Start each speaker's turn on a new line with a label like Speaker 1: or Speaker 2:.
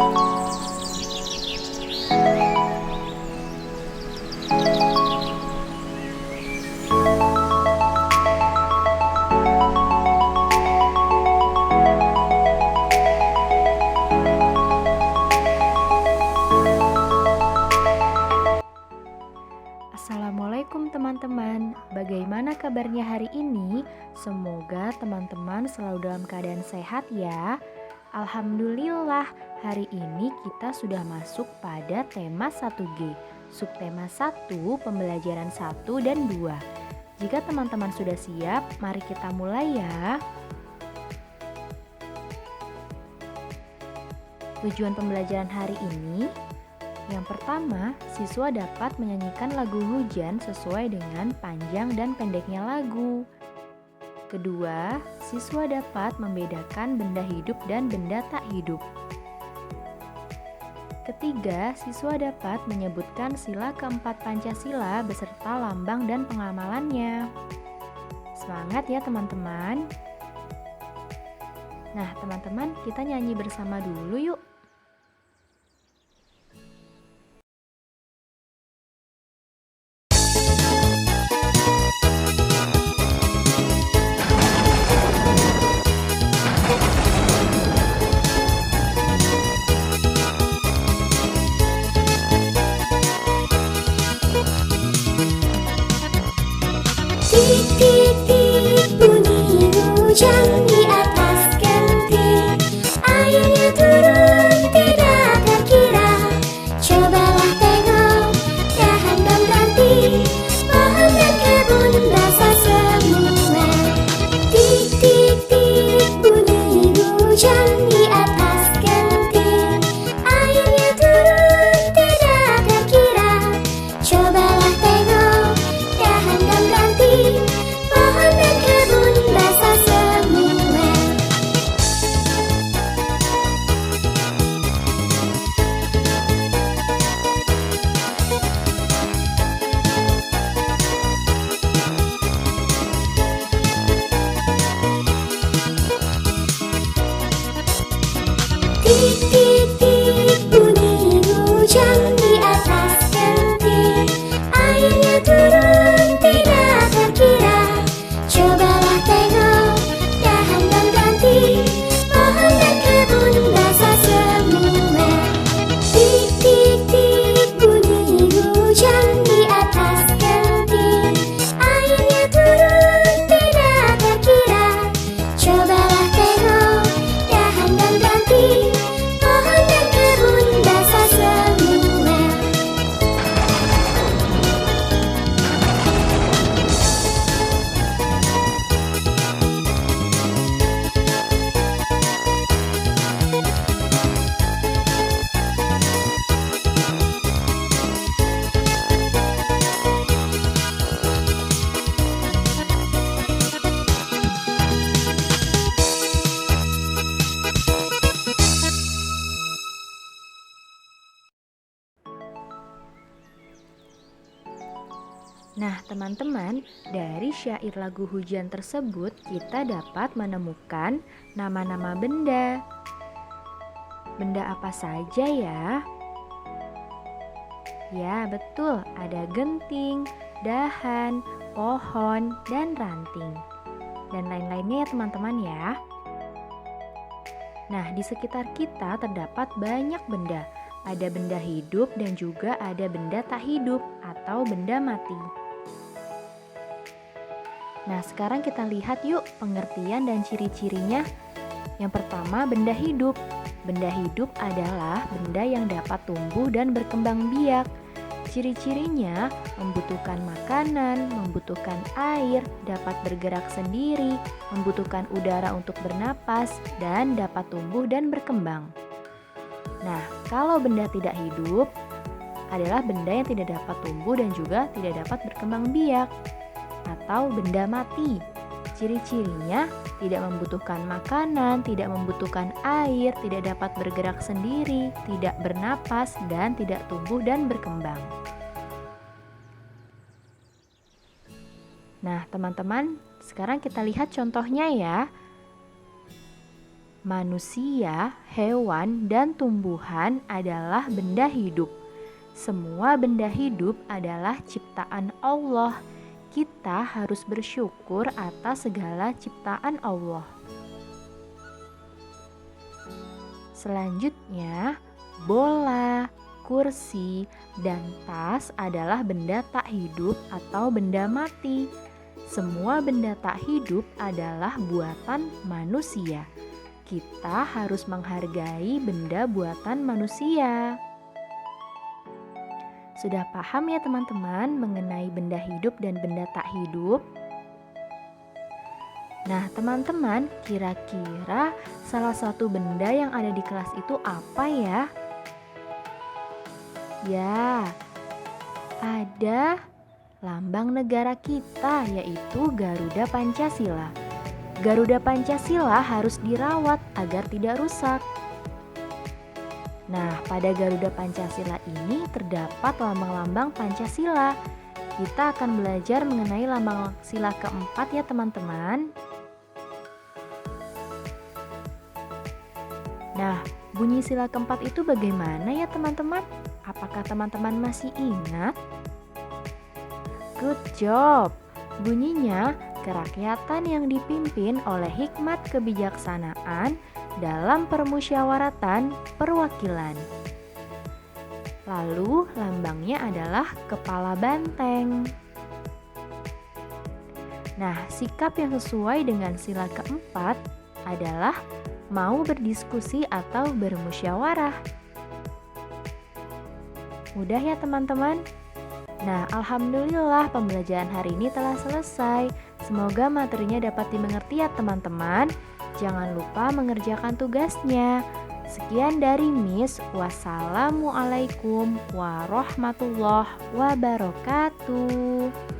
Speaker 1: Assalamualaikum teman-teman, bagaimana kabarnya hari ini? Semoga teman-teman selalu dalam keadaan sehat ya. Alhamdulillah, hari ini kita sudah masuk pada tema 1G, subtema 1, pembelajaran 1 dan 2. Jika teman-teman sudah siap, mari kita mulai ya. Tujuan pembelajaran hari ini, yang pertama, siswa dapat menyanyikan lagu hujan sesuai dengan panjang dan pendeknya lagu. Kedua, siswa dapat membedakan benda hidup dan benda tak hidup. Ketiga, siswa dapat menyebutkan sila keempat Pancasila beserta lambang dan pengamalannya. Semangat ya teman-teman. Nah teman-teman, kita nyanyi bersama dulu yuk.
Speaker 2: Titik-titik bunyi hujan di atas genting, airnya turun tidak terkira. Cobalah tengok dahan dan ranting, pohon dan kebun basah semua. Titik-titik bunyi hujan di atas genting, airnya turun tidak terkira. Cobalah tengok dahan dan ranting, pohon dan kebun basah semua. Titik-titik bunyi hujan di atas genting, airnya turun tidak terkira. Cobalah tengok dahan dan ranting, pohon dan kebun basah semua. Titik-titik bunyi hujan di atas genting, airnya turun tidak terkira. Cobalah tengok dahan dan ranting, pohon dan kebun basah semua.
Speaker 1: Nah teman-teman, dari syair lagu hujan tersebut kita dapat menemukan nama-nama benda. Benda apa saja ya? Ya betul, ada genting, dahan, pohon, dan ranting. Dan lain-lainnya ya teman-teman ya. Nah di sekitar kita terdapat banyak benda. Ada benda hidup dan juga ada benda tak hidup atau benda mati. Nah sekarang kita lihat yuk pengertian dan ciri-cirinya. Yang pertama, benda hidup. Benda hidup adalah benda yang dapat tumbuh dan berkembang biak. Ciri-cirinya membutuhkan makanan, membutuhkan air, dapat bergerak sendiri, membutuhkan udara untuk bernapas, dan dapat tumbuh dan berkembang. Nah, kalau benda tidak hidup adalah benda yang tidak dapat tumbuh dan juga tidak dapat berkembang biak, atau benda mati. Ciri-cirinya tidak membutuhkan makanan, tidak membutuhkan air, tidak dapat bergerak sendiri, tidak bernapas, dan tidak tumbuh dan berkembang. Nah, teman-teman, sekarang kita lihat contohnya ya. Manusia, hewan, dan tumbuhan adalah benda hidup. Semua benda hidup adalah ciptaan Allah. Kita harus bersyukur atas segala ciptaan Allah. Selanjutnya, bola, kursi, dan tas adalah benda tak hidup atau benda mati. Semua benda tak hidup adalah buatan manusia. Kita harus menghargai benda buatan manusia. Sudah paham ya teman-teman mengenai benda hidup dan benda tak hidup? Nah teman-teman, kira-kira salah satu benda yang ada di kelas itu apa ya? Ya, ada lambang negara kita yaitu Garuda Pancasila. Garuda Pancasila harus dirawat agar tidak rusak. Nah, pada Garuda Pancasila ini terdapat lambang-lambang Pancasila. Kita akan belajar mengenai lambang sila keempat ya teman-teman. Nah, bunyi sila keempat itu bagaimana ya teman-teman? Apakah teman-teman masih ingat? Good job! Bunyinya, kerakyatan yang dipimpin oleh hikmat kebijaksanaan dalam permusyawaratan perwakilan. Lalu, lambangnya adalah kepala banteng. Nah, sikap yang sesuai dengan sila keempat adalah mau berdiskusi atau bermusyawarah. Mudah ya teman-teman? Nah, alhamdulillah pembelajaran hari ini telah selesai. Semoga materinya dapat dimengerti ya teman-teman. Jangan lupa mengerjakan tugasnya. Sekian dari Miss. Wassalamualaikum warahmatullahi wabarakatuh.